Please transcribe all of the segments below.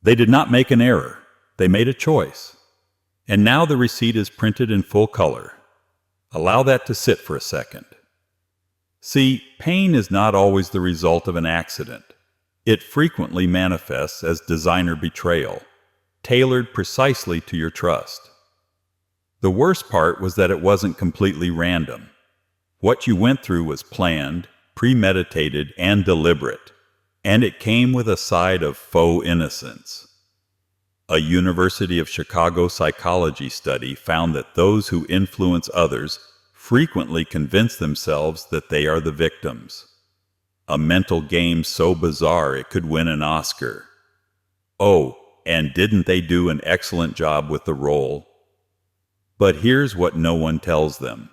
They did not make an error. They made a choice. And now the receipt is printed in full color. Allow that to sit for a second. See, pain is not always the result of an accident. It frequently manifests as designer betrayal, tailored precisely to your trust. The worst part was that it wasn't completely random. What you went through was planned, premeditated, and deliberate, and it came with a side of faux innocence. A University of Chicago psychology study found that those who influence others frequently convince themselves that they are the victims. A mental game so bizarre it could win an Oscar. Oh, and didn't they do an excellent job with the role? But here's what no one tells them.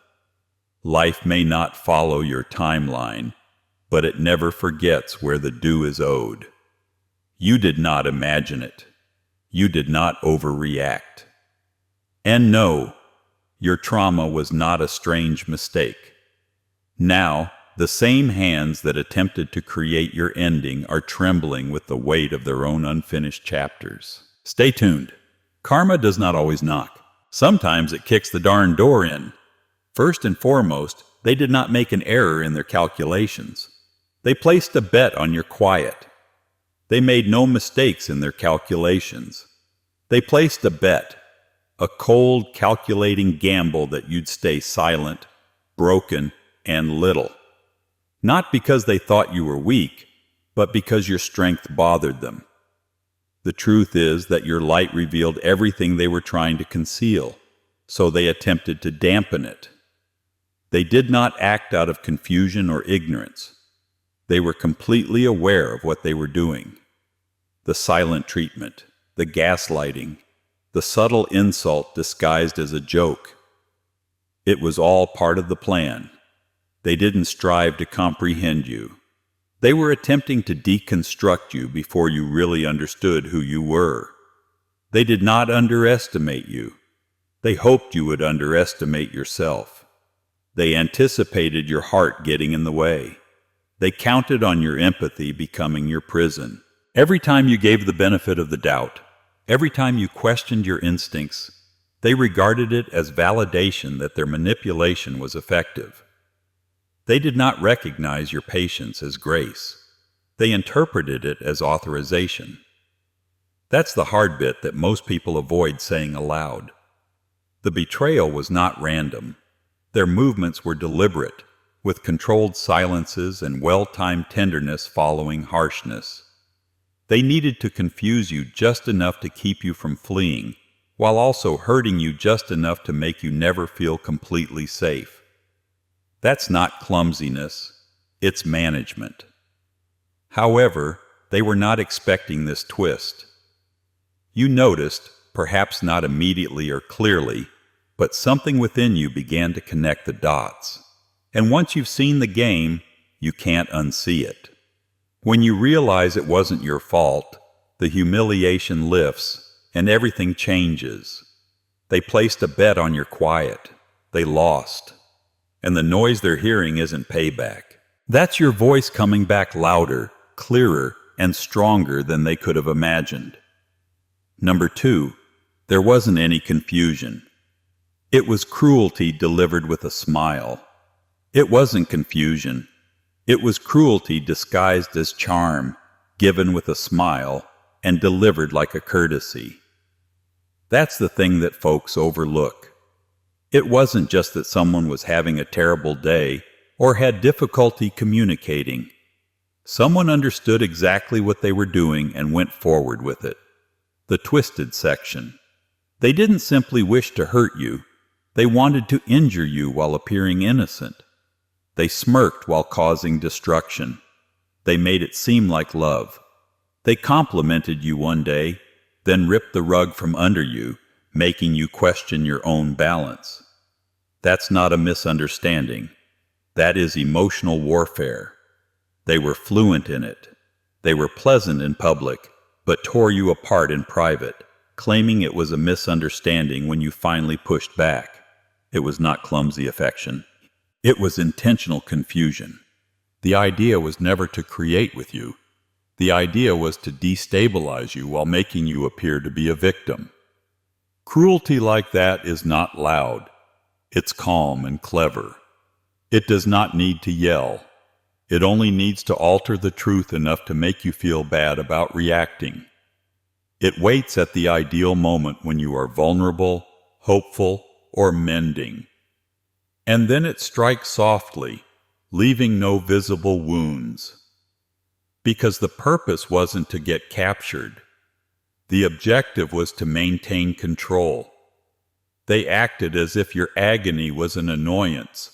Life may not follow your timeline, but it never forgets where the due is owed. You did not imagine it. You did not overreact. And no, your trauma was not a strange mistake. Now, the same hands that attempted to create your ending are trembling with the weight of their own unfinished chapters. Stay tuned. Karma does not always knock. Sometimes it kicks the darn door in. First and foremost, they did not make an error in their calculations. They placed a bet on your quiet. They made no mistakes in their calculations. They placed a bet, a cold, calculating gamble that you'd stay silent, broken, and little. Not because they thought you were weak, but because your strength bothered them. The truth is that your light revealed everything they were trying to conceal, so they attempted to dampen it. They did not act out of confusion or ignorance. They were completely aware of what they were doing. The silent treatment, the gaslighting, the subtle insult disguised as a joke. It was all part of the plan. They didn't strive to comprehend you. They were attempting to deconstruct you before you really understood who you were. They did not underestimate you. They hoped you would underestimate yourself. They anticipated your heart getting in the way. They counted on your empathy becoming your prison. Every time you gave the benefit of the doubt, every time you questioned your instincts, they regarded it as validation that their manipulation was effective. They did not recognize your patience as grace. They interpreted it as authorization. That's the hard bit that most people avoid saying aloud. The betrayal was not random. Their movements were deliberate, with controlled silences and well-timed tenderness following harshness. They needed to confuse you just enough to keep you from fleeing, while also hurting you just enough to make you never feel completely safe. That's not clumsiness, it's management. However, they were not expecting this twist. You noticed, perhaps not immediately or clearly, but something within you began to connect the dots. And once you've seen the game, you can't unsee it. When you realize it wasn't your fault, the humiliation lifts and everything changes. They placed a bet on your quiet. They lost. And the noise they're hearing isn't payback. That's your voice coming back louder, clearer, and stronger than they could have imagined. Number 2, there wasn't any confusion. It was cruelty delivered with a smile. It wasn't confusion. It was cruelty disguised as charm, given with a smile, and delivered like a courtesy. That's the thing that folks overlook. It wasn't just that someone was having a terrible day or had difficulty communicating. Someone understood exactly what they were doing and went forward with it. The twisted section. They didn't simply wish to hurt you. They wanted to injure you while appearing innocent. They smirked while causing destruction. They made it seem like love. They complimented you one day, then ripped the rug from under you, making you question your own balance. That's not a misunderstanding. That is emotional warfare. They were fluent in it. They were pleasant in public, but tore you apart in private, claiming it was a misunderstanding when you finally pushed back. It was not clumsy affection. It was intentional confusion. The idea was never to create with you. The idea was to destabilize you while making you appear to be a victim. Cruelty like that is not loud. It's calm and clever. It does not need to yell. It only needs to alter the truth enough to make you feel bad about reacting. It waits at the ideal moment when you are vulnerable, hopeful, or mending. And then it strikes softly, leaving no visible wounds. Because the purpose wasn't to get captured. The objective was to maintain control. They acted as if your agony was an annoyance,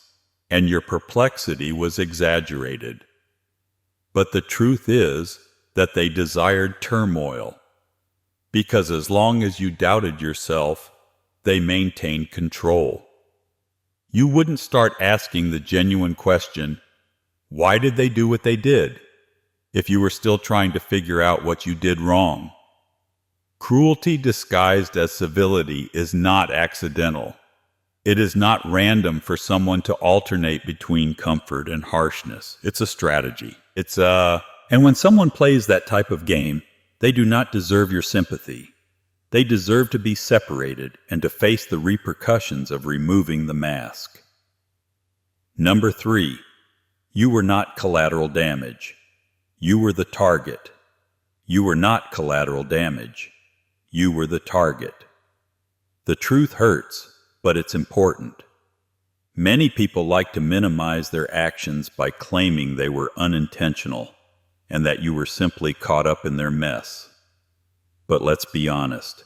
and your perplexity was exaggerated. But the truth is that they desired turmoil. Because as long as you doubted yourself, they maintained control. You wouldn't start asking the genuine question, why did they do what they did, if you were still trying to figure out what you did wrong. Cruelty disguised as civility is not accidental. It is not random for someone to alternate between comfort and harshness. It's a strategy. And when someone plays that type of game, they do not deserve your sympathy. They deserve to be separated and to face the repercussions of removing the mask. Number 3, you were not collateral damage. You were the target. You were not collateral damage. You were the target. The truth hurts, but it's important. Many people like to minimize their actions by claiming they were unintentional and that you were simply caught up in their mess. But let's be honest,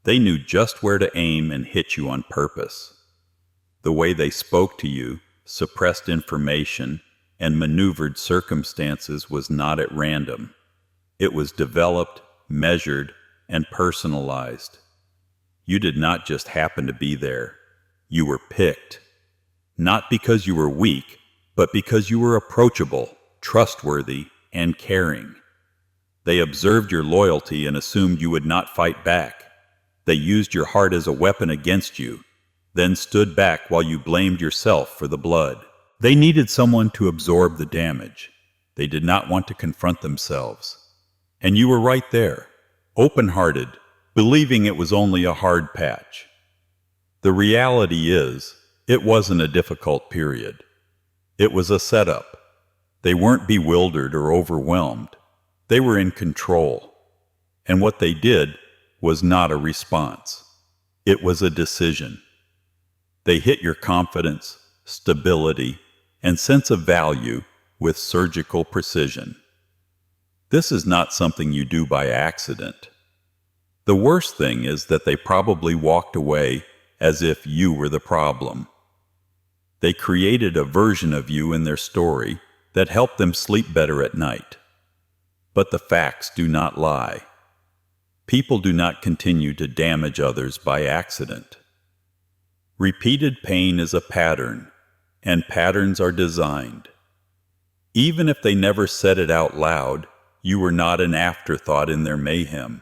they knew just where to aim and hit you on purpose. The way they spoke to you, suppressed information, and maneuvered circumstances was not at random. It was developed, measured, and personalized. You did not just happen to be there. You were picked. Not because you were weak, but because you were approachable, trustworthy, and caring. They observed your loyalty and assumed you would not fight back. They used your heart as a weapon against you, then stood back while you blamed yourself for the blood. They needed someone to absorb the damage. They did not want to confront themselves. And you were right there, open-hearted, believing it was only a hard patch. The reality is, it wasn't a difficult period. It was a setup. They weren't bewildered or overwhelmed. They were in control. And what they did was not a response. It was a decision. They hit your confidence, stability, and sense of value with surgical precision. This is not something you do by accident. The worst thing is that they probably walked away as if you were the problem. They created a version of you in their story that helped them sleep better at night. But the facts do not lie. People do not continue to damage others by accident. Repeated pain is a pattern, and patterns are designed. Even if they never said it out loud, you were not an afterthought in their mayhem.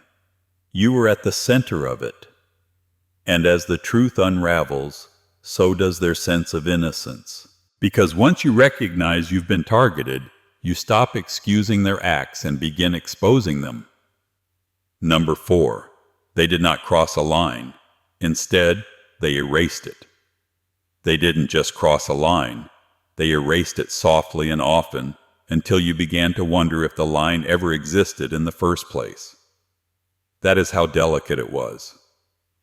You were at the center of it. And as the truth unravels, so does their sense of innocence. Because once you recognize you've been targeted, you stop excusing their acts and begin exposing them. Number 4, they did not cross a line. Instead, they erased it. They didn't just cross a line. They erased it softly and often until you began to wonder if the line ever existed in the first place. That is how delicate it was.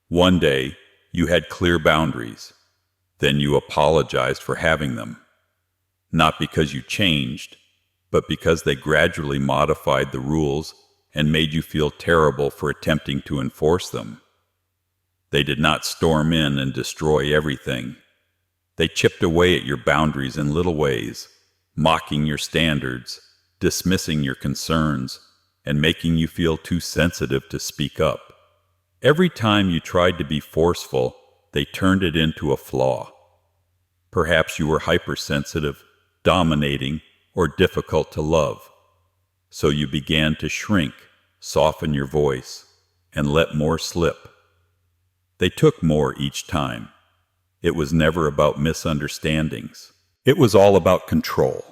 One day, you had clear boundaries. Then you apologized for having them. Not because you changed, but because they gradually modified the rules and made you feel terrible for attempting to enforce them. They did not storm in and destroy everything. They chipped away at your boundaries in little ways, mocking your standards, dismissing your concerns, and making you feel too sensitive to speak up. Every time you tried to be forceful, they turned it into a flaw. Perhaps you were hypersensitive, dominating, or difficult to love. So you began to shrink, soften your voice, and let more slip. They took more each time. It was never about misunderstandings. It was all about control.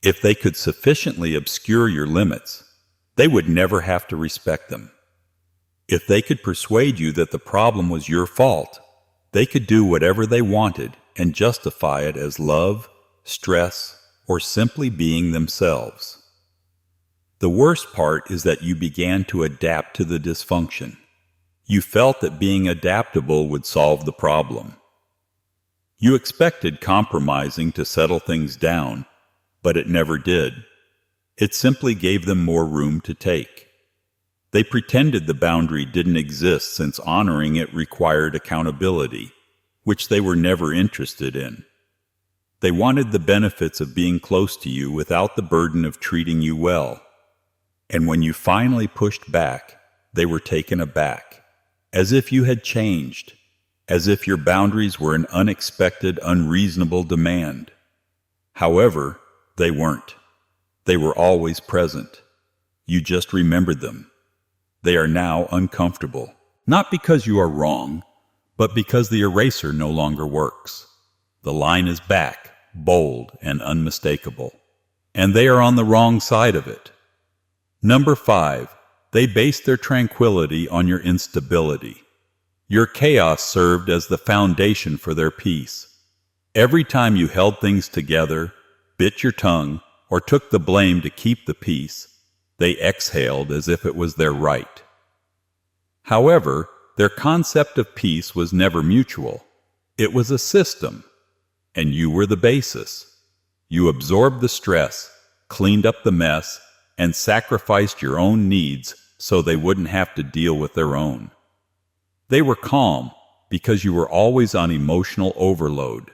If they could sufficiently obscure your limits, They would never have to respect them. If they could persuade you that the problem was your fault, they could do whatever they wanted and justify it as love, stress, or simply being themselves. The worst part is that you began to adapt to the dysfunction. You felt that being adaptable would solve the problem. You expected compromising to settle things down, but it never did. It simply gave them more room to take. They pretended the boundary didn't exist since honoring it required accountability, which they were never interested in. They wanted the benefits of being close to you without the burden of treating you well. And when you finally pushed back, they were taken aback, as if you had changed, as if your boundaries were an unexpected, unreasonable demand. However, they weren't. They were always present. You just remembered them. They are now uncomfortable, not because you are wrong, but because the eraser no longer works. The line is back, bold and unmistakable, and they are on the wrong side of it. Number 5, they based their tranquility on your instability. Your chaos served as the foundation for their peace. Every time you held things together, bit your tongue, or took the blame to keep the peace, they exhaled as if it was their right. However, their concept of peace was never mutual. It was a system, and you were the basis. You absorbed the stress, cleaned up the mess, and sacrificed your own needs so they wouldn't have to deal with their own. They were calm because you were always on emotional overload.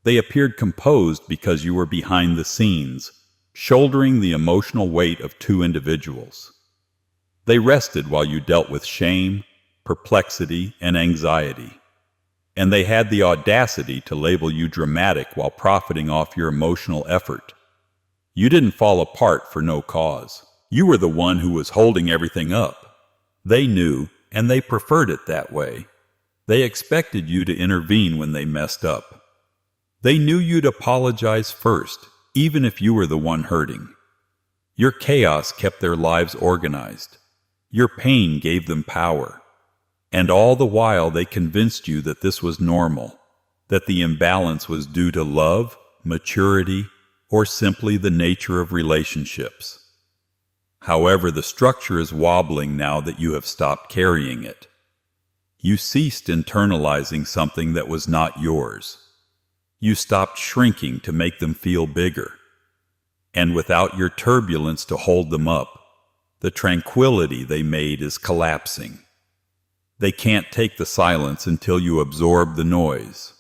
They appeared composed because you were behind the scenes, shouldering the emotional weight of 2 individuals. They rested while you dealt with shame, perplexity, and anxiety. And they had the audacity to label you dramatic while profiting off your emotional effort. You didn't fall apart for no cause. You were the one who was holding everything up. They knew, and they preferred it that way. They expected you to intervene when they messed up. They knew you'd apologize first, even if you were the one hurting. Your chaos kept their lives organized. Your pain gave them power. And all the while they convinced you that this was normal, that the imbalance was due to love, maturity, or simply the nature of relationships. However, the structure is wobbling now that you have stopped carrying it. You ceased internalizing something that was not yours. You stopped shrinking to make them feel bigger. And without your turbulence to hold them up, the tranquility they made is collapsing. They can't take the silence until you absorb the noise.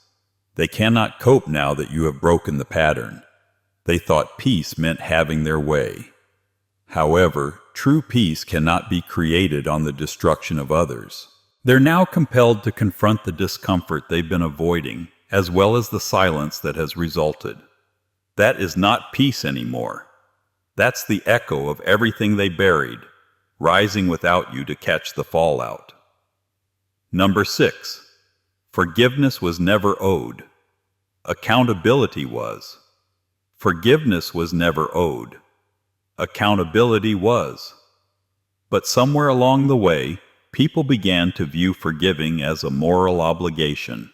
They cannot cope now that you have broken the pattern. They thought peace meant having their way. However, true peace cannot be created on the destruction of others. They're now compelled to confront the discomfort they've been avoiding, as well as the silence that has resulted. That is not peace anymore. That's the echo of everything they buried, rising without you to catch the fallout. Number 6, forgiveness was never owed. Accountability was. Forgiveness was never owed. Accountability was. But somewhere along the way, people began to view forgiving as a moral obligation.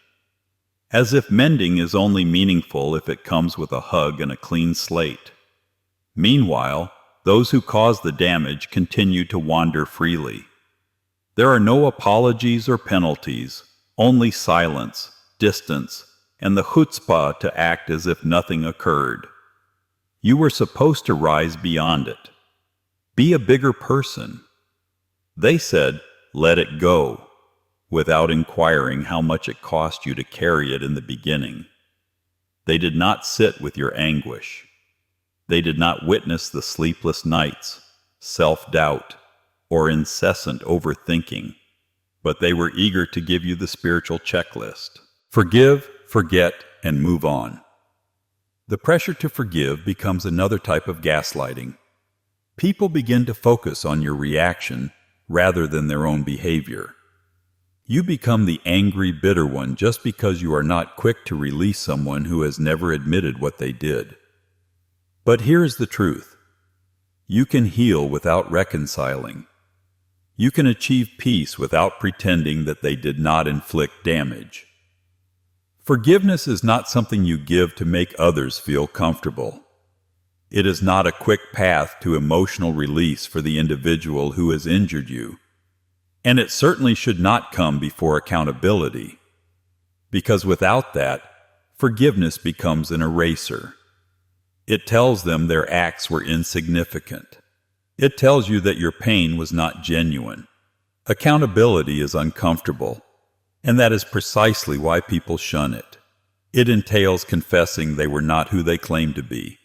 As if mending is only meaningful if it comes with a hug and a clean slate. Meanwhile, those who caused the damage continue to wander freely. There are no apologies or penalties, only silence, distance, and the chutzpah to act as if nothing occurred. You were supposed to rise beyond it. Be a bigger person. They said, let it go, without inquiring how much it cost you to carry it in the beginning. They did not sit with your anguish. They did not witness the sleepless nights, self-doubt, or incessant overthinking, but they were eager to give you the spiritual checklist. Forgive, forget, and move on. The pressure to forgive becomes another type of gaslighting. People begin to focus on your reaction rather than their own behavior. You become the angry, bitter one just because you are not quick to release someone who has never admitted what they did. But here's the truth. You can heal without reconciling. You can achieve peace without pretending that they did not inflict damage. Forgiveness is not something you give to make others feel comfortable. It is not a quick path to emotional release for the individual who has injured you. And it certainly should not come before accountability, because without that, forgiveness becomes an eraser. It tells them their acts were insignificant. It tells you that your pain was not genuine. Accountability is uncomfortable, and that is precisely why people shun it. It entails confessing they were not who they claimed to be.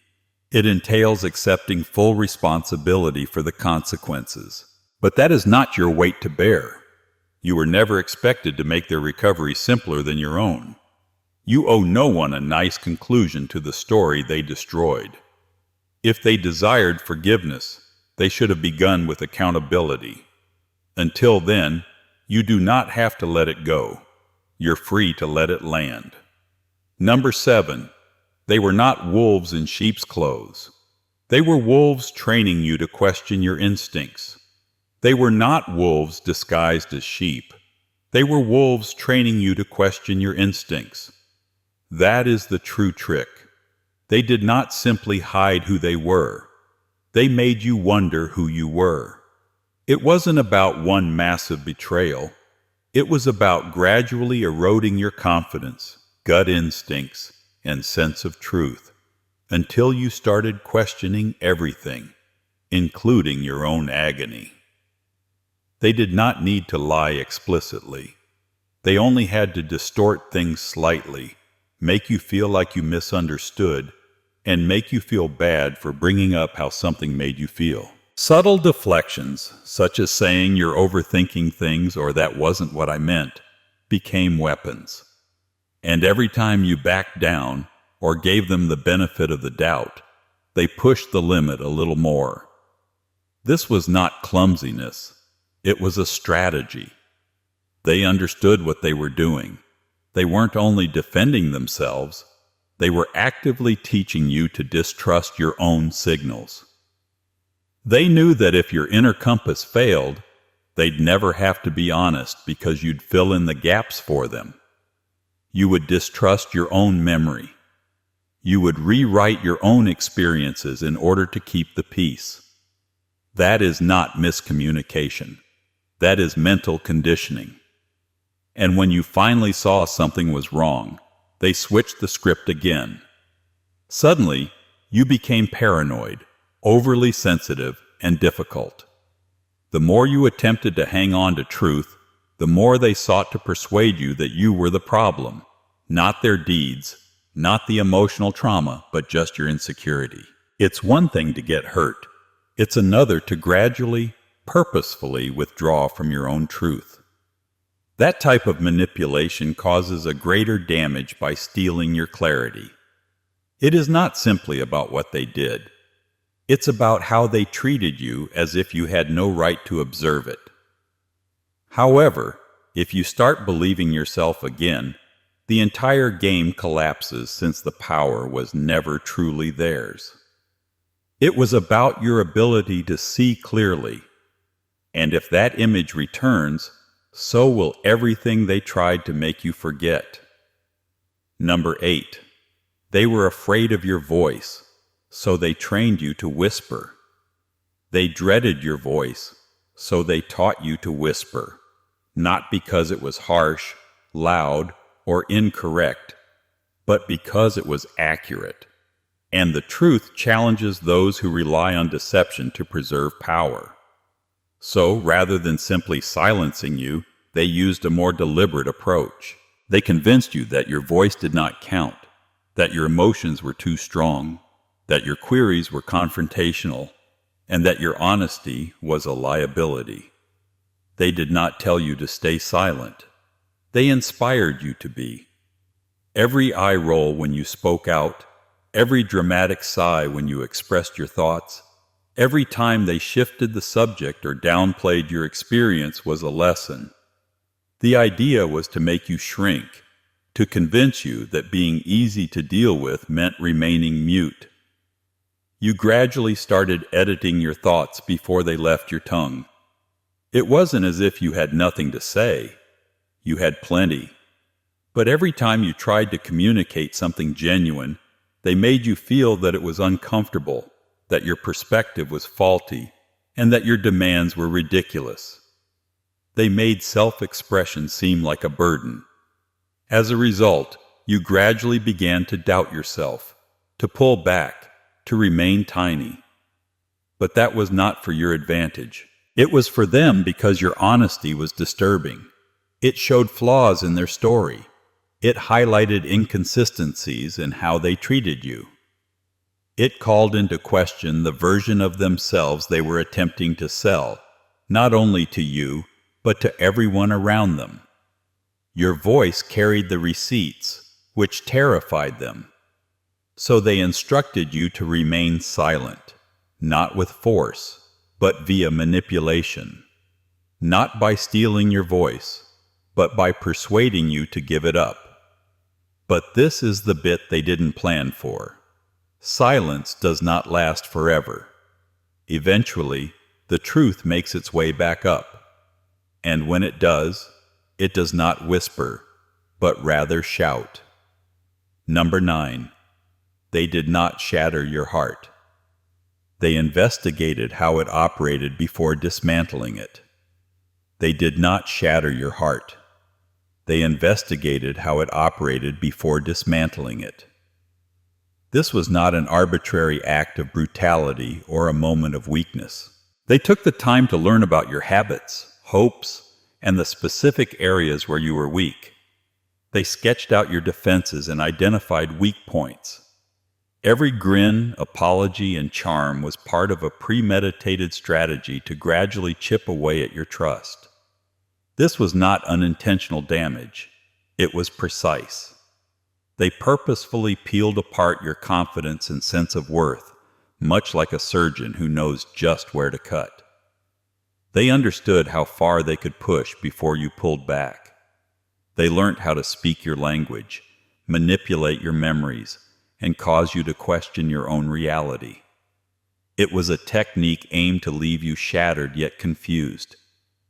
It entails accepting full responsibility for the consequences. But that is not your weight to bear. You were never expected to make their recovery simpler than your own. You owe no one a nice conclusion to the story they destroyed. If they desired forgiveness, they should have begun with accountability. Until then, you do not have to let it go. You're free to let it land. Number 7, they were not wolves in sheep's clothes. They were wolves training you to question your instincts. They were not wolves disguised as sheep. They were wolves training you to question your instincts. That is the true trick. They did not simply hide who they were. They made you wonder who you were. It wasn't about one massive betrayal. It was about gradually eroding your confidence, gut instincts, and sense of truth, until you started questioning everything, including your own agony. They did not need to lie explicitly. They only had to distort things slightly, make you feel like you misunderstood, and make you feel bad for bringing up how something made you feel. Subtle deflections, such as saying you're overthinking things or that wasn't what I meant, became weapons. And every time you backed down or gave them the benefit of the doubt, they pushed the limit a little more. This was not clumsiness. It was a strategy. They understood what they were doing. They weren't only defending themselves, they were actively teaching you to distrust your own signals. They knew that if your inner compass failed, they'd never have to be honest because you'd fill in the gaps for them. You would distrust your own memory. You would rewrite your own experiences in order to keep the peace. That is not miscommunication. That is mental conditioning. And when you finally saw something was wrong, they switched the script again. Suddenly, you became paranoid, overly sensitive, and difficult. The more you attempted to hang on to truth, the more they sought to persuade you that you were the problem, not their deeds, not the emotional trauma, but just your insecurity. It's one thing to get hurt. It's another to gradually, purposefully withdraw from your own truth. That type of manipulation causes a greater damage by stealing your clarity. It is not simply about what they did. It's about how they treated you as if you had no right to observe it. However, if you start believing yourself again, the entire game collapses since the power was never truly theirs. It was about your ability to see clearly. And if that image returns, so will everything they tried to make you forget. Number 8, they were afraid of your voice, so they trained you to whisper. They dreaded your voice, so they taught you to whisper, not because it was harsh, loud, or incorrect, but because it was accurate. And the truth challenges those who rely on deception to preserve power. So, rather than simply silencing you, they used a more deliberate approach. They convinced you that your voice did not count, that your emotions were too strong, that your queries were confrontational, and that your honesty was a liability. They did not tell you to stay silent. They inspired you to be. Every eye roll when you spoke out, every dramatic sigh when you expressed your thoughts, every time they shifted the subject or downplayed your experience was a lesson. The idea was to make you shrink, to convince you that being easy to deal with meant remaining mute. You gradually started editing your thoughts before they left your tongue. It wasn't as if you had nothing to say. You had plenty. But every time you tried to communicate something genuine, they made you feel that it was uncomfortable, that your perspective was faulty, and that your demands were ridiculous. They made self-expression seem like a burden. As a result, you gradually began to doubt yourself, to pull back, to remain tiny. But that was not for your advantage. It was for them because your honesty was disturbing. It showed flaws in their story. It highlighted inconsistencies in how they treated you. It called into question the version of themselves they were attempting to sell, not only to you, but to everyone around them. Your voice carried the receipts, which terrified them. So they instructed you to remain silent, not with force, but via manipulation. Not by stealing your voice, but by persuading you to give it up. But this is the bit they didn't plan for. Silence does not last forever. Eventually, the truth makes its way back up. And when it does not whisper, but rather shout. Number 9. They did not shatter your heart. They investigated how it operated before dismantling it. They did not shatter your heart. They investigated how it operated before dismantling it. This was not an arbitrary act of brutality or a moment of weakness. They took the time to learn about your habits, hopes, and the specific areas where you were weak. They sketched out your defenses and identified weak points. Every grin, apology, and charm was part of a premeditated strategy to gradually chip away at your trust. This was not unintentional damage. It was precise. They purposefully peeled apart your confidence and sense of worth, much like a surgeon who knows just where to cut. They understood how far they could push before you pulled back. They learned how to speak your language, manipulate your memories, and cause you to question your own reality. It was a technique aimed to leave you shattered yet confused,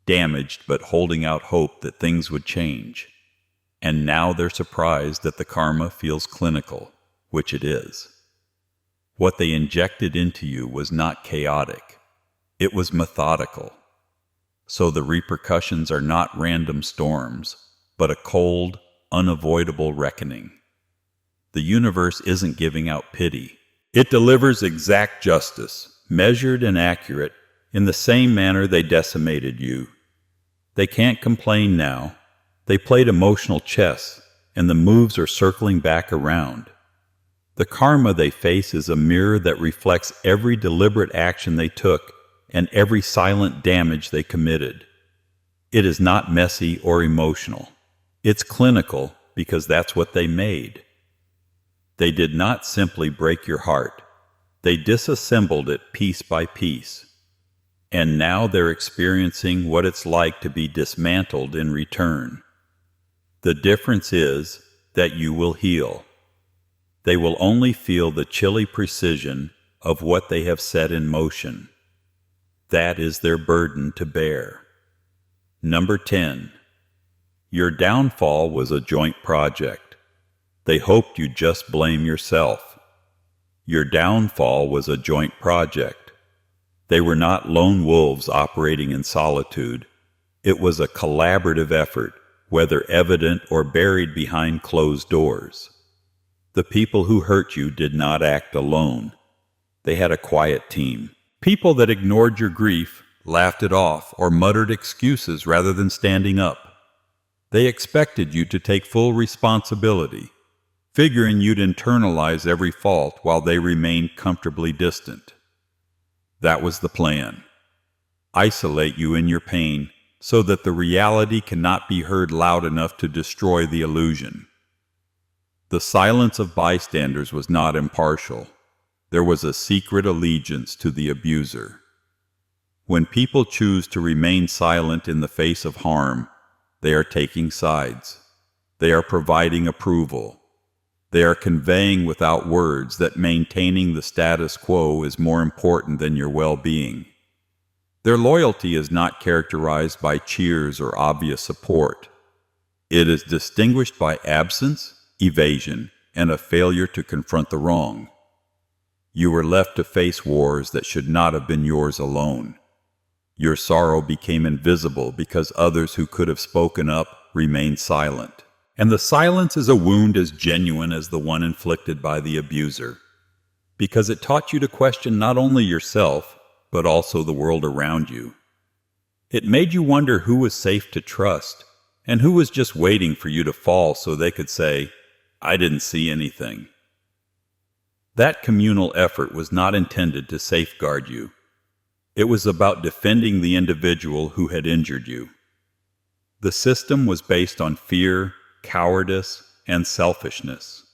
damaged but holding out hope that things would change. And now they're surprised that the karma feels clinical, which it is. What they injected into you was not chaotic. It was methodical. So the repercussions are not random storms, but a cold, unavoidable reckoning. The universe isn't giving out pity. It delivers exact justice, measured and accurate, in the same manner they decimated you. They can't complain now. They played emotional chess, and the moves are circling back around. The karma they face is a mirror that reflects every deliberate action they took and every silent damage they committed. It is not messy or emotional. It's clinical because that's what they made. They did not simply break your heart. They disassembled it piece by piece. And now they're experiencing what it's like to be dismantled in return. The difference is that you will heal. They will only feel the chilly precision of what they have set in motion. That is their burden to bear. Number 10. Your downfall was a joint project. They hoped you'd just blame yourself. Your downfall was a joint project. They were not lone wolves operating in solitude. It was a collaborative effort, whether evident or buried behind closed doors. The people who hurt you did not act alone. They had a quiet team. People that ignored your grief, laughed it off, or muttered excuses rather than standing up. They expected you to take full responsibility, figuring you'd internalize every fault while they remained comfortably distant. That was the plan. Isolate you in your pain so that the reality cannot be heard loud enough to destroy the illusion. The silence of bystanders was not impartial. There was a secret allegiance to the abuser. When people choose to remain silent in the face of harm, they are taking sides. They are providing approval. They are conveying without words that maintaining the status quo is more important than your well-being. Their loyalty is not characterized by cheers or obvious support. It is distinguished by absence, evasion, and a failure to confront the wrong. You were left to face wars that should not have been yours alone. Your sorrow became invisible because others who could have spoken up remained silent. And the silence is a wound as genuine as the one inflicted by the abuser, because it taught you to question not only yourself, but also the world around you. It made you wonder who was safe to trust, and who was just waiting for you to fall so they could say, "I didn't see anything." That communal effort was not intended to safeguard you. It was about defending the individual who had injured you. The system was based on fear, cowardice, and selfishness.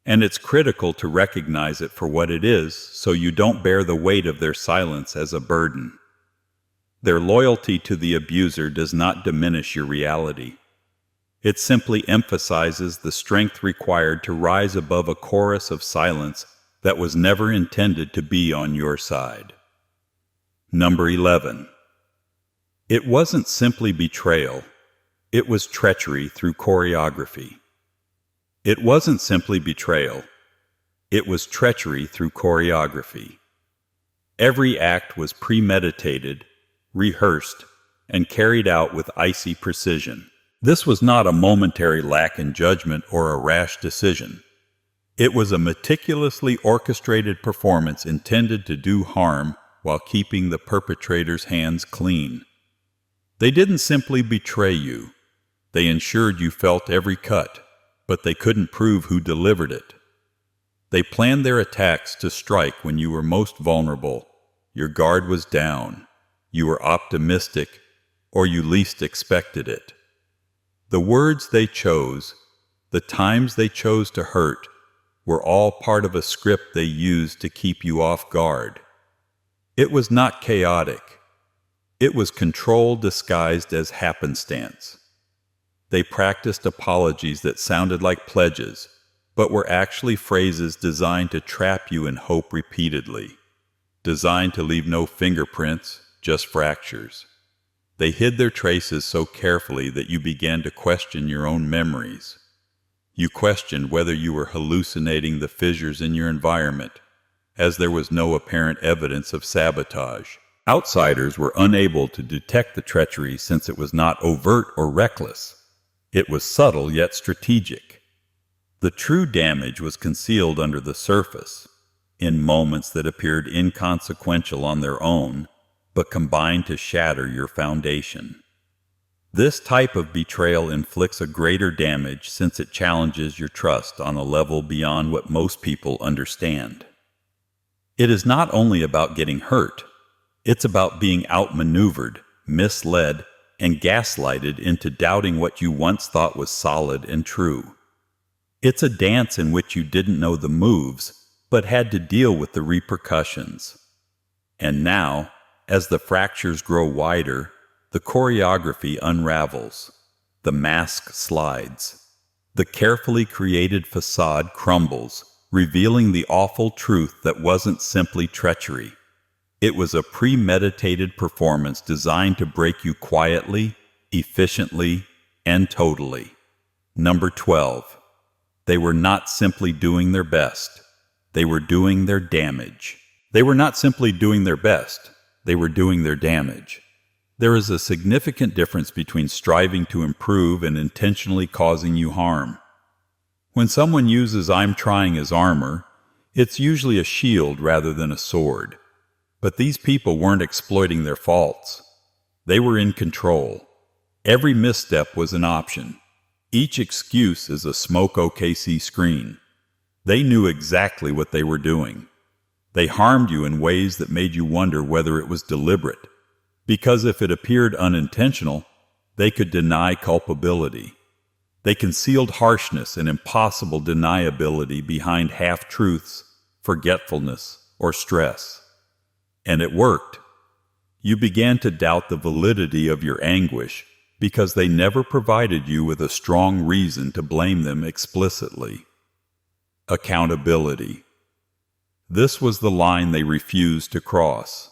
And it's critical to recognize it for what it is so you don't bear the weight of their silence as a burden. Their loyalty to the abuser does not diminish your reality. It simply emphasizes the strength required to rise above a chorus of silence that was never intended to be on your side. Number 11. It wasn't simply betrayal. It was treachery through choreography. It wasn't simply betrayal. It was treachery through choreography. Every act was premeditated, rehearsed, and carried out with icy precision. This was not a momentary lack in judgment or a rash decision. It was a meticulously orchestrated performance intended to do harm while keeping the perpetrator's hands clean. They didn't simply betray you. They ensured you felt every cut, but they couldn't prove who delivered it. They planned their attacks to strike when you were most vulnerable. Your guard was down. You were optimistic, or you least expected it. The words they chose, the times they chose to hurt, were all part of a script they used to keep you off guard. It was not chaotic. It was control disguised as happenstance. They practiced apologies that sounded like pledges, but were actually phrases designed to trap you in hope repeatedly, designed to leave no fingerprints, just fractures. They hid their traces so carefully that you began to question your own memories. You questioned whether you were hallucinating the fissures in your environment, as there was no apparent evidence of sabotage. Outsiders were unable to detect the treachery since it was not overt or reckless. It was subtle yet strategic. The true damage was concealed under the surface, in moments that appeared inconsequential on their own, but combined to shatter your foundation. This type of betrayal inflicts a greater damage since it challenges your trust on a level beyond what most people understand. It is not only about getting hurt, it's about being outmaneuvered, misled, and gaslighted into doubting what you once thought was solid and true. It's a dance in which you didn't know the moves, but had to deal with the repercussions. And now, as the fractures grow wider, the choreography unravels. The mask slides. The carefully created facade crumbles, revealing the awful truth that wasn't simply treachery. It was a premeditated performance designed to break you quietly, efficiently, and totally. Number 12. They were not simply doing their best. They were doing their damage. They were not simply doing their best. They were doing their damage. There is a significant difference between striving to improve and intentionally causing you harm. When someone uses "I'm trying" as armor, it's usually a shield rather than a sword. But these people weren't exploiting their faults. They were in control. Every misstep was an option. Each excuse is a smoke OKC screen. They knew exactly what they were doing. They harmed you in ways that made you wonder whether it was deliberate, because if it appeared unintentional, they could deny culpability. They concealed harshness and impossible deniability behind half-truths, forgetfulness, or stress. And it worked. You began to doubt the validity of your anguish because they never provided you with a strong reason to blame them explicitly. Accountability. This was the line they refused to cross.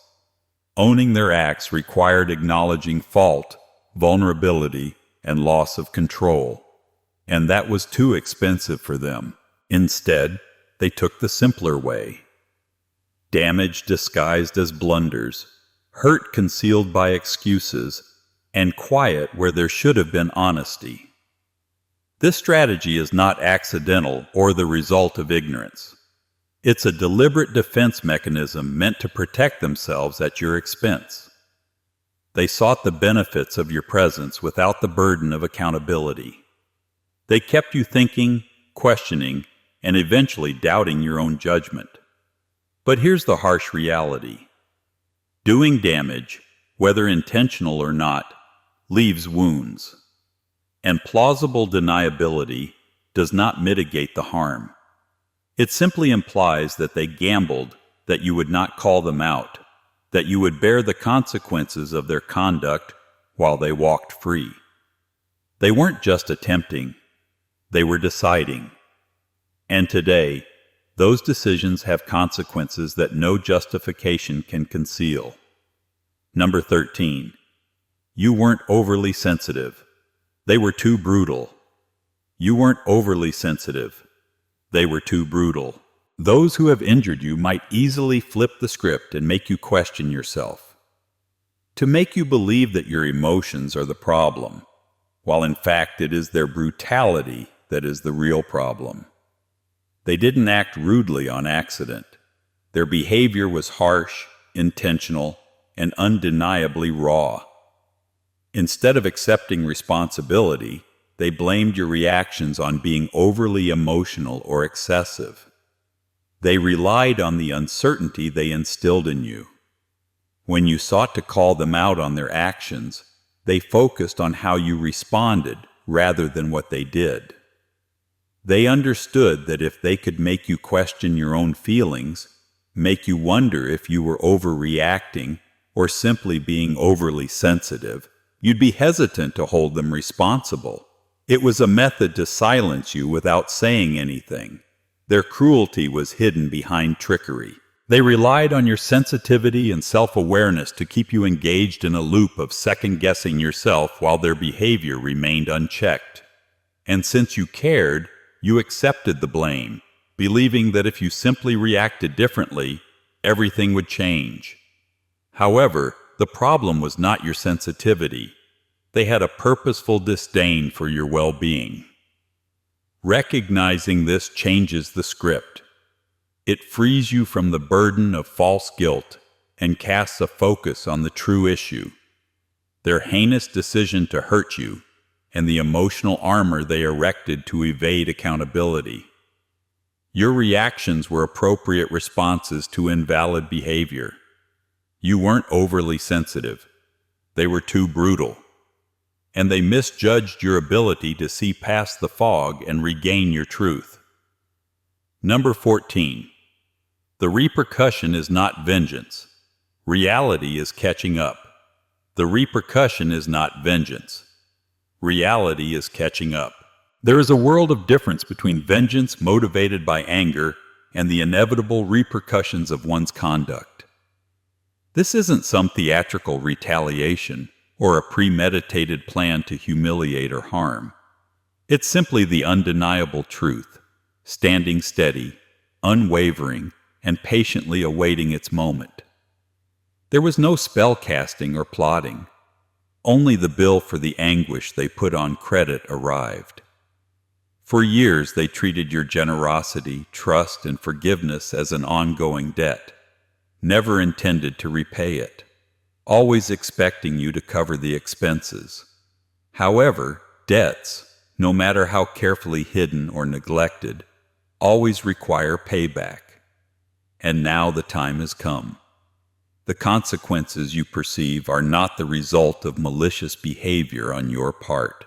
Owning their acts required acknowledging fault, vulnerability, and loss of control. And that was too expensive for them. Instead, they took the simpler way. Damage disguised as blunders, hurt concealed by excuses, and quiet where there should have been honesty. This strategy is not accidental or the result of ignorance. It's a deliberate defense mechanism meant to protect themselves at your expense. They sought the benefits of your presence without the burden of accountability. They kept you thinking, questioning, and eventually doubting your own judgment. But here's the harsh reality. Doing damage, whether intentional or not, leaves wounds. And plausible deniability does not mitigate the harm. It simply implies that they gambled that you would not call them out, that you would bear the consequences of their conduct while they walked free. They weren't just attempting, they were deciding. And today, those decisions have consequences that no justification can conceal. Number 13. You weren't overly sensitive. They were too brutal. You weren't overly sensitive. They were too brutal. Those who have injured you might easily flip the script and make you question yourself. To make you believe that your emotions are the problem, while in fact it is their brutality that is the real problem. They didn't act rudely on accident. Their behavior was harsh, intentional, and undeniably raw. Instead of accepting responsibility, they blamed your reactions on being overly emotional or excessive. They relied on the uncertainty they instilled in you. When you sought to call them out on their actions, they focused on how you responded rather than what they did. They understood that if they could make you question your own feelings, make you wonder if you were overreacting or simply being overly sensitive, you'd be hesitant to hold them responsible. It was a method to silence you without saying anything. Their cruelty was hidden behind trickery. They relied on your sensitivity and self-awareness to keep you engaged in a loop of second-guessing yourself while their behavior remained unchecked. And since you cared, you accepted the blame, believing that if you simply reacted differently, everything would change. However, the problem was not your sensitivity. They had a purposeful disdain for your well-being. Recognizing this changes the script. It frees you from the burden of false guilt and casts a focus on the true issue, their heinous decision to hurt you, and the emotional armor they erected to evade accountability. Your reactions were appropriate responses to invalid behavior. You weren't overly sensitive. They were too brutal. And they misjudged your ability to see past the fog and regain your truth. Number 14. The repercussion is not vengeance. Reality is catching up. The repercussion is not vengeance. Reality is catching up. There is a world of difference between vengeance motivated by anger and the inevitable repercussions of one's conduct. This isn't some theatrical retaliation or a premeditated plan to humiliate or harm. It's simply the undeniable truth, standing steady, unwavering, and patiently awaiting its moment. There was no spell casting or plotting. Only the bill for the anguish they put on credit arrived. For years they treated your generosity, trust, and forgiveness as an ongoing debt, never intended to repay it, always expecting you to cover the expenses. However, debts, no matter how carefully hidden or neglected, always require payback. And now the time has come. The consequences you perceive are not the result of malicious behavior on your part.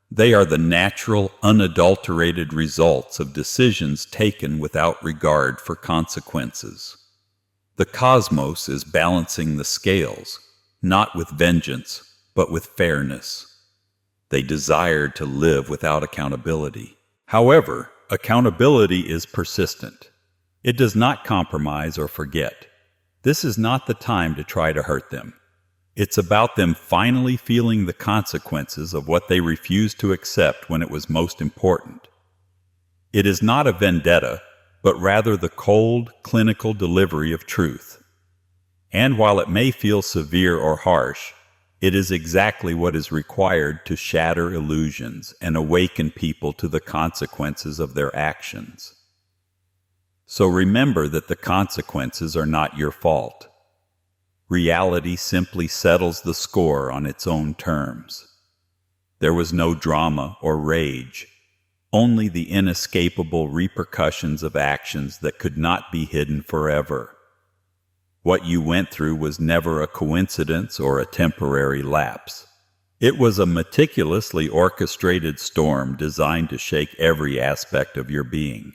They are the natural, unadulterated results of decisions taken without regard for consequences. The cosmos is balancing the scales, not with vengeance, but with fairness. They desired to live without accountability. However, accountability is persistent. It does not compromise or forget. This is not the time to try to hurt them. It's about them finally feeling the consequences of what they refused to accept when it was most important. It is not a vendetta, but rather the cold, clinical delivery of truth. And while it may feel severe or harsh, it is exactly what is required to shatter illusions and awaken people to the consequences of their actions. So remember that the consequences are not your fault. Reality simply settles the score on its own terms. There was no drama or rage, only the inescapable repercussions of actions that could not be hidden forever. What you went through was never a coincidence or a temporary lapse. It was a meticulously orchestrated storm designed to shake every aspect of your being.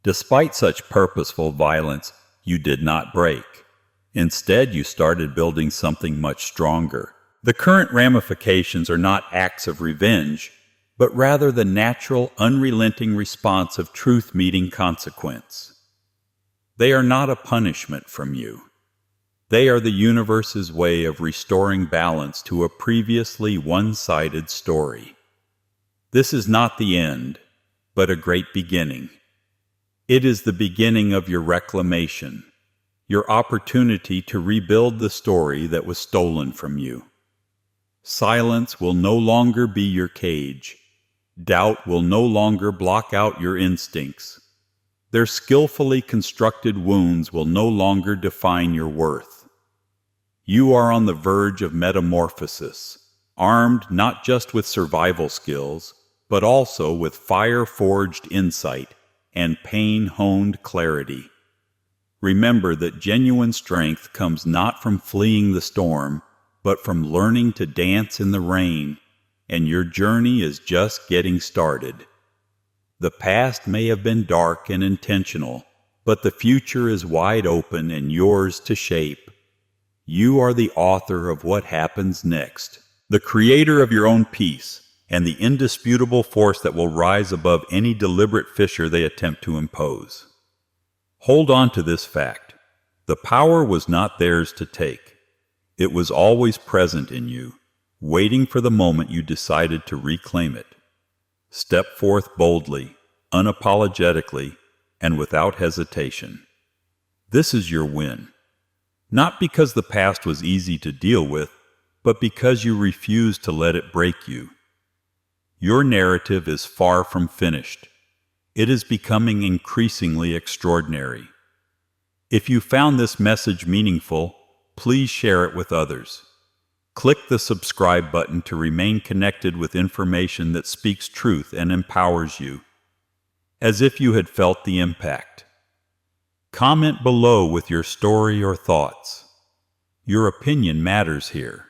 Despite such purposeful violence, you did not break. Instead, you started building something much stronger. The current ramifications are not acts of revenge, but rather the natural, unrelenting response of truth meeting consequence. They are not a punishment from you. They are the universe's way of restoring balance to a previously one-sided story. This is not the end, but a great beginning. It is the beginning of your reclamation, your opportunity to rebuild the story that was stolen from you. Silence will no longer be your cage. Doubt will no longer block out your instincts. Their skillfully constructed wounds will no longer define your worth. You are on the verge of metamorphosis, armed not just with survival skills, but also with fire-forged insight and pain-honed clarity. Remember that genuine strength comes not from fleeing the storm, but from learning to dance in the rain, and your journey is just getting started. The past may have been dark and intentional, but the future is wide open and yours to shape. You are the author of what happens next, the creator of your own peace, and the indisputable force that will rise above any deliberate fissure they attempt to impose. Hold on to this fact. The power was not theirs to take. It was always present in you, waiting for the moment you decided to reclaim it. Step forth boldly, unapologetically, and without hesitation. This is your win. Not because the past was easy to deal with, but because you refused to let it break you. Your narrative is far from finished. It is becoming increasingly extraordinary. If you found this message meaningful, please share it with others. Click the subscribe button to remain connected with information that speaks truth and empowers you, as if you had felt the impact. Comment below with your story or thoughts. Your opinion matters here.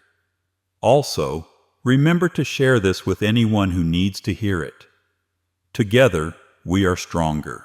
Also, remember to share this with anyone who needs to hear it. Together, we are stronger.